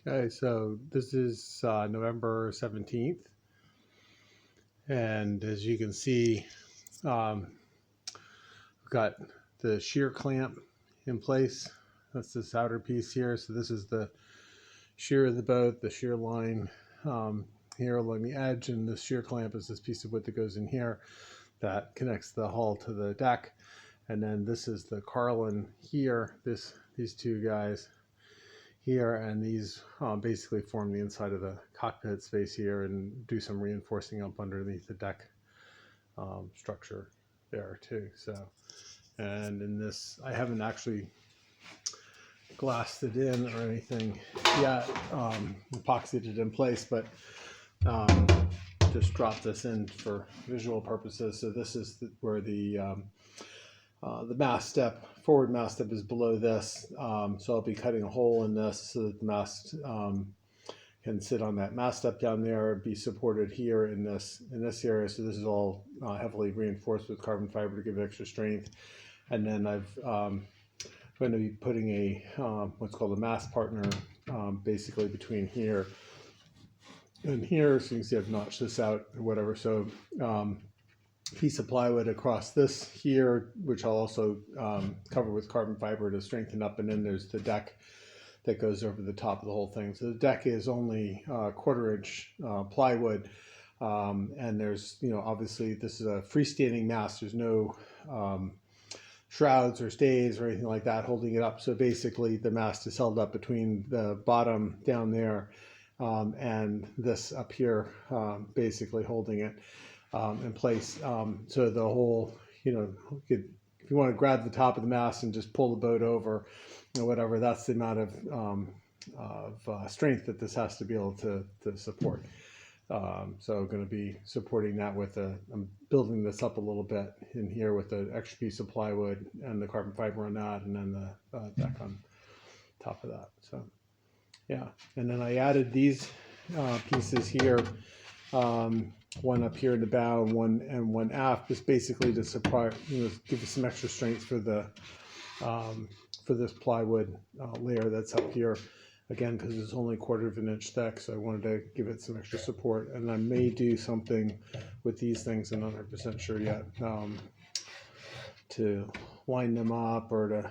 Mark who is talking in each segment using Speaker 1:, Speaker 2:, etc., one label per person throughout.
Speaker 1: Okay, so this is November 17th, and as you can see, we've got the shear clamp in place. That's this outer piece here. So this is the shear of the boat, the shear line here along the edge, and the shear clamp is this piece of wood that goes in here that connects the hull to the deck. And then this is the carlin here, these two guys here, and these basically form the inside of the cockpit space here and do some reinforcing up underneath the deck structure there too. So, and in this, I haven't actually glassed it in or anything yet, epoxied it in place, but just drop this in for visual purposes. So this is where the mast step, forward mast step, is below this. So I'll be cutting a hole in this so that the mast can sit on that mast step down there, be supported here in this area. So this is all heavily reinforced with carbon fiber to give it extra strength. And then I'm going to be putting a what's called a mast partner basically between here and here. So you can see I've notched this out or whatever. So piece of plywood across this here, which I'll also cover with carbon fiber to strengthen up, and then there's the deck that goes over the top of the whole thing. So the deck is only 1/4 inch plywood, and there's, obviously this is a freestanding mast. There's no shrouds or stays or anything like that holding it up. So basically the mast is held up between the bottom down there and this up here, basically holding it in place. So the whole, if you want to grab the top of the mast and just pull the boat over, whatever, that's the amount of strength that this has to be able to support. So going to be supporting that with I'm building this up a little bit in here with the extra piece of plywood and the carbon fiber on that, and then the deck on top of that. So yeah, and then I added these pieces here, one up here in the bow and one aft, just basically to support, give us some extra strength for the for this plywood layer that's up here. Again, because it's only 1/4 inch thick, so I wanted to give it some extra support. And I may do something with these things, I'm not 100% sure yet, to line them up or to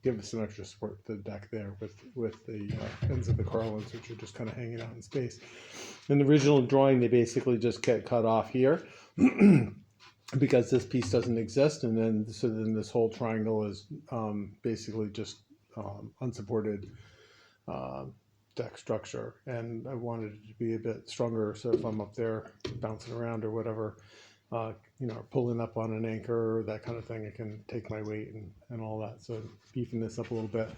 Speaker 1: give us some extra support to the deck there with the ends of the carlins, which are just kind of hanging out in space. In the original drawing, they basically just get cut off here because this piece doesn't exist, and then this whole triangle is basically just unsupported deck structure, and I wanted it to be a bit stronger, so if I'm up there bouncing around or whatever, pulling up on an anchor or that kind of thing, I can take my weight and all that. So beefing this up a little bit,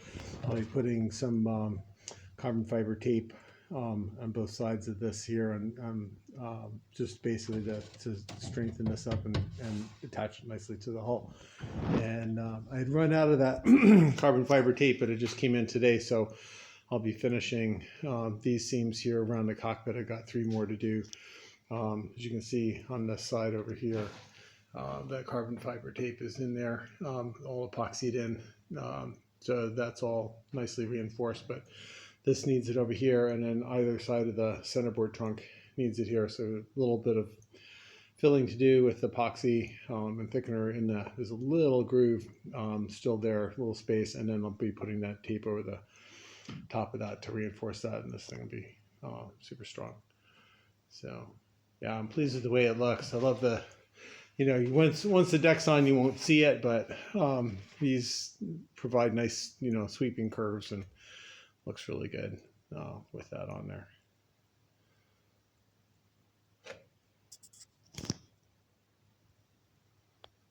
Speaker 1: I'll be putting some carbon fiber tape on both sides of this here, and just basically to strengthen this up and attach it nicely to the hull. And I had run out of that carbon fiber tape, but it just came in today, so I'll be finishing these seams here around the cockpit. I got 3 more to do. As you can see on this side over here, that carbon fiber tape is in there, all epoxied in. So that's all nicely reinforced, but this needs it over here, and then either side of the centerboard trunk needs it here. So a little bit of filling to do with epoxy and thickener in there's a little groove still there, a little space, and then I'll be putting that tape over the top of that to reinforce that, and this thing will be super strong. So yeah, I'm pleased with the way it looks. I love the, once the deck's on, you won't see it, but these provide nice, sweeping curves, and looks really good with that on there.